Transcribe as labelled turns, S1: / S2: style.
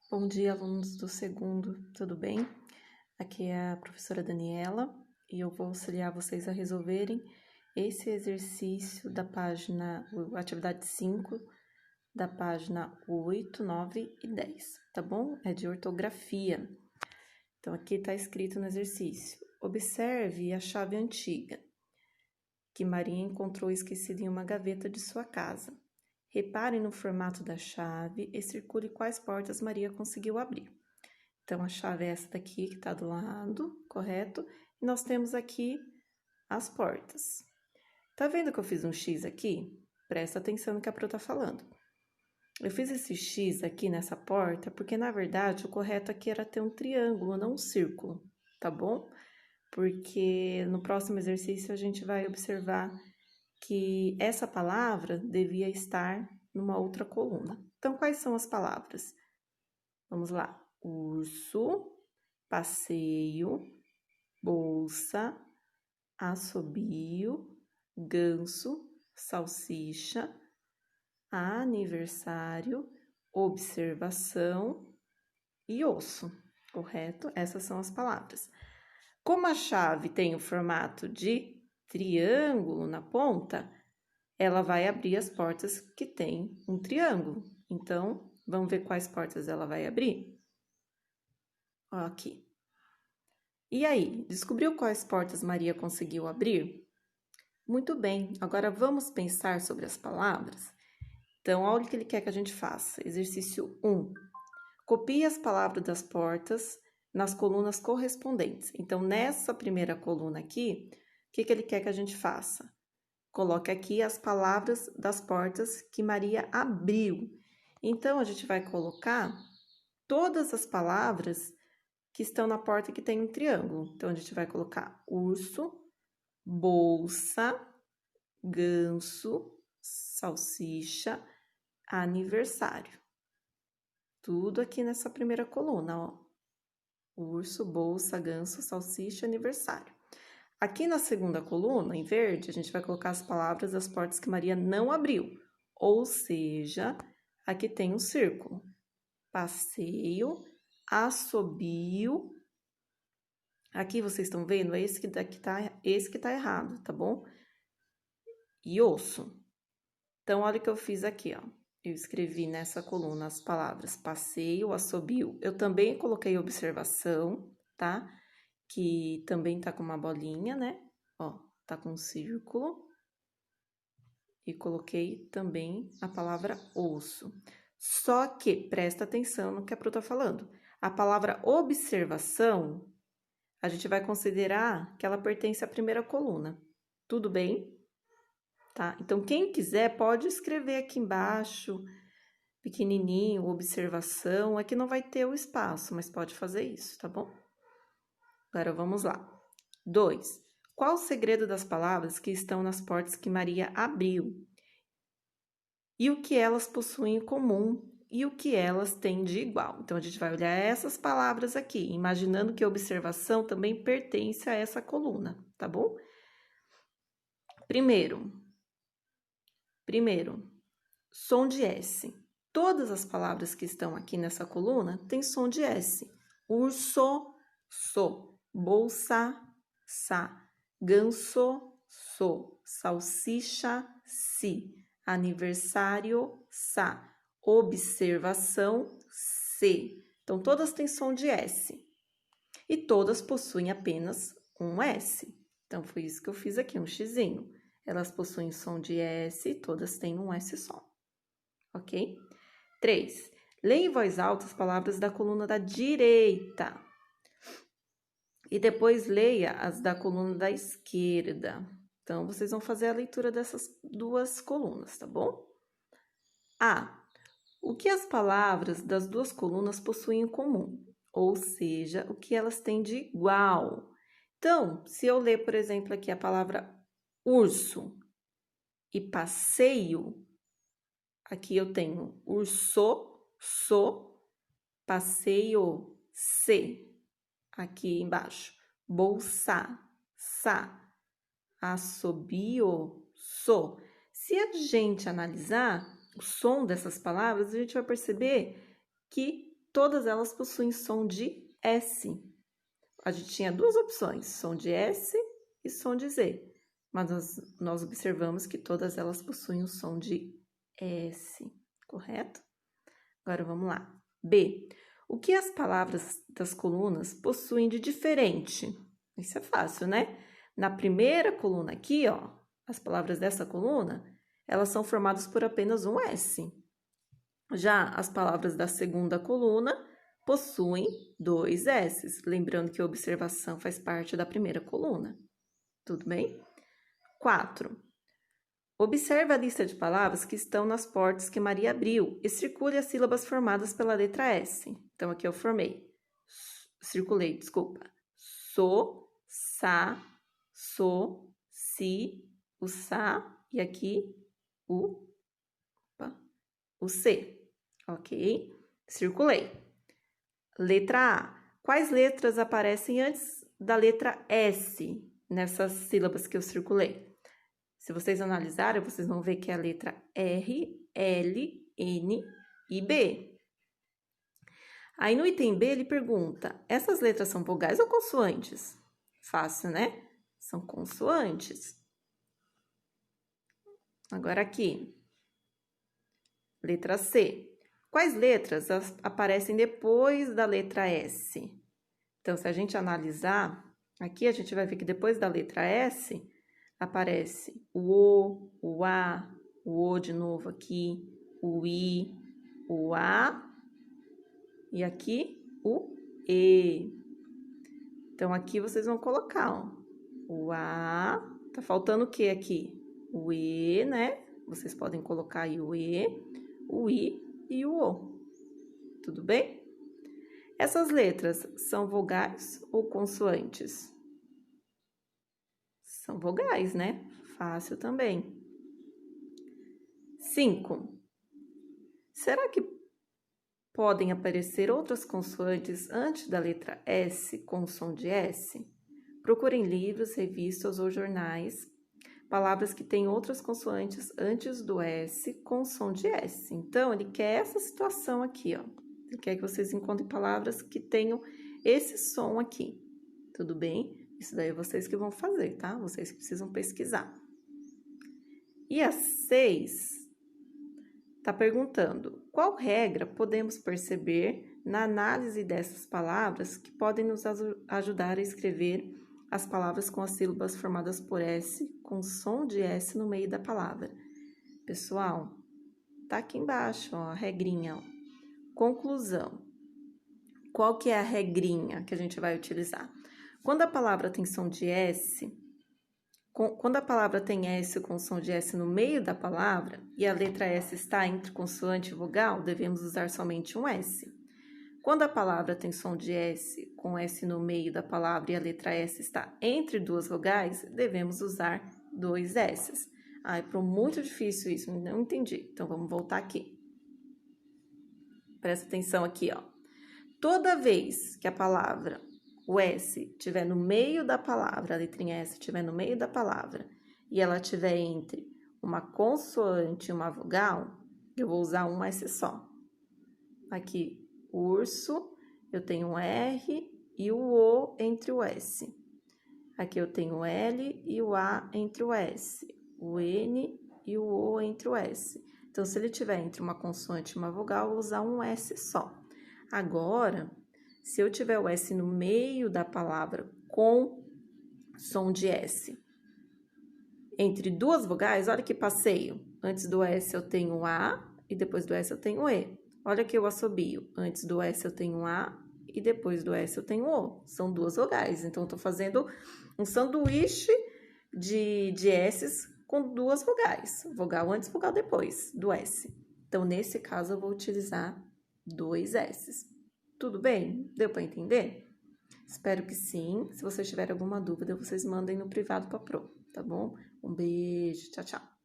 S1: Bom dia, alunos do segundo, tudo bem? Aqui é a professora Daniela e eu vou auxiliar vocês a resolverem esse exercício da página, atividade 5, da página 8, 9 e 10, tá bom? É de ortografia. Então, aqui está escrito no exercício: observe a chave antiga que Maria encontrou esquecida em uma gaveta de sua casa. Repare no formato da chave e circule quais portas Maria conseguiu abrir. Então, a chave é essa daqui que está do lado, correto? E nós temos aqui as portas. Tá vendo que eu fiz um X aqui? Presta atenção no que a Pro tá falando. Eu fiz esse X aqui nessa porta porque, na verdade, o correto aqui era ter um triângulo, não um círculo, tá bom? Porque no próximo exercício a gente vai observar que essa palavra devia estar numa outra coluna. Então, quais são as palavras? Vamos lá. Urso, passeio, bolsa, assobio, ganso, salsicha, aniversário, observação e osso, correto? Essas são as palavras. Como a chave tem o formato de triângulo na ponta, ela vai abrir as portas que tem um triângulo. Então, vamos ver quais portas ela vai abrir? Ó, aqui. E aí, descobriu quais portas Maria conseguiu abrir? Muito bem, agora vamos pensar sobre as palavras? Então, olha o que ele quer que a gente faça. Exercício 1. Copie as palavras das portas nas colunas correspondentes. Então, nessa primeira coluna aqui, o que ele quer que a gente faça? Coloque aqui as palavras das portas que Maria abriu. Então, a gente vai colocar todas as palavras que estão na porta que tem um triângulo. Então, a gente vai colocar urso, bolsa, ganso, salsicha, aniversário. Tudo aqui nessa primeira coluna, ó. Urso, bolsa, ganso, salsicha, aniversário. Aqui na segunda coluna, em verde, a gente vai colocar as palavras das portas que Maria não abriu. Ou seja, aqui tem um círculo. Passeio, assobio. Aqui vocês estão vendo? É esse que tá errado, tá bom? E osso. Então, olha o que eu fiz aqui, ó. Eu escrevi nessa coluna as palavras passeio, assobio. Eu também coloquei observação, tá? Que também tá com uma bolinha, né? Ó, tá com um círculo. E coloquei também a palavra osso. Só que, presta atenção no que a Pro tá falando. A palavra observação, a gente vai considerar que ela pertence à primeira coluna. Tudo bem? Tá? Então, quem quiser pode escrever aqui embaixo, pequenininho, observação. Aqui não vai ter o espaço, mas pode fazer isso, tá bom? Agora, vamos lá. 2. Qual o segredo das palavras que estão nas portas que Maria abriu? E o que elas possuem em comum e o que elas têm de igual? Então, a gente vai olhar essas palavras aqui, imaginando que a observação também pertence a essa coluna, tá bom? Primeiro, som de S. Todas as palavras que estão aqui nessa coluna têm som de S. Urso, so. Bolsa, sa. Ganso, so. Salsicha, si. Aniversário, sa. Observação, se. Então, todas têm som de S. E todas possuem apenas um S. Então, foi isso que eu fiz aqui, um xizinho. Elas possuem som de S e todas têm um S só. Ok? 3. Leia em voz alta as palavras da coluna da direita. E depois leia as da coluna da esquerda. Então, vocês vão fazer a leitura dessas duas colunas, tá bom? A. O que as palavras das duas colunas possuem em comum? Ou seja, o que elas têm de igual? Então, se eu ler, por exemplo, aqui a palavra urso e passeio, aqui eu tenho urso, so, passeio, se. Aqui embaixo, bolsa, sa, assobio, so. Se a gente analisar o som dessas palavras, a gente vai perceber que todas elas possuem som de S. A gente tinha duas opções, som de S e som de Z. Mas nós observamos que todas elas possuem o som de S, correto? Agora vamos lá. B. O que as palavras das colunas possuem de diferente? Isso é fácil, né? Na primeira coluna aqui, ó, as palavras dessa coluna, elas são formadas por apenas um S. Já as palavras da segunda coluna possuem dois S's, lembrando que a observação faz parte da primeira coluna. Tudo bem? 4. Observe a lista de palavras que estão nas portas que Maria abriu e circule as sílabas formadas pela letra S. Então, aqui eu circulei. So, sa, so, si, o sa e aqui o C, ok? Circulei. Letra A. Quais letras aparecem antes da letra S nessas sílabas que eu circulei? Se vocês analisarem, vocês vão ver que é a letra R, L, N e B. Aí no item B ele pergunta, essas letras são vogais ou consoantes? Fácil, né? São consoantes. Agora aqui, letra C. Quais letras aparecem depois da letra S? Então, se a gente analisar, aqui a gente vai ver que depois da letra S, aparece o A, o O de novo aqui, o I, o A e aqui o E. Então, aqui vocês vão colocar, ó, o A, tá faltando o que aqui? O E, né? Vocês podem colocar aí o E, o I e o O. Tudo bem? Essas letras são vogais ou consoantes? São vogais, né? Fácil também. 5. Será que podem aparecer outras consoantes antes da letra S com o som de S? Procurem livros, revistas ou jornais, palavras que têm outras consoantes antes do S com o som de S. Então, ele quer essa situação aqui, ó. Ele quer que vocês encontrem palavras que tenham esse som aqui. Tudo bem? Isso daí é vocês que vão fazer, tá? Vocês que precisam pesquisar. E a 6 está perguntando, qual regra podemos perceber na análise dessas palavras que podem nos ajudar a escrever as palavras com as sílabas formadas por S, com som de S no meio da palavra? Pessoal, tá aqui embaixo, ó, a regrinha, ó. Conclusão. Qual que é a regrinha que a gente vai utilizar? Quando a palavra tem som de S, quando a palavra tem S com som de S no meio da palavra e a letra S está entre consoante e vogal, devemos usar somente um S. Quando a palavra tem som de S com S no meio da palavra e a letra S está entre duas vogais, devemos usar dois S's. Ah, é muito difícil isso, não entendi. Então, vamos voltar aqui. Presta atenção aqui, ó. Toda vez que a palavra, o S, estiver no meio da palavra, a letrinha S estiver no meio da palavra, e ela estiver entre uma consoante e uma vogal, eu vou usar um S só. Aqui, urso, eu tenho um R e o O entre o S. Aqui eu tenho o L e o A entre o S, o N e o O entre o S. Então, se ele estiver entre uma consoante e uma vogal, eu vou usar um S só. Agora, se eu tiver o S no meio da palavra com som de S, entre duas vogais, olha que passeio. Antes do S eu tenho o A e depois do S eu tenho o E. Olha que eu assobio. Antes do S eu tenho o A e depois do S eu tenho o. São duas vogais. Então, eu tô fazendo um sanduíche de S's com duas vogais. Vogal antes, vogal depois do S. Então, nesse caso, eu vou utilizar dois S's. Tudo bem? Deu para entender? Espero que sim. Se vocês tiverem alguma dúvida, vocês mandem no privado para a Pro, tá bom? Um beijo, tchau, tchau.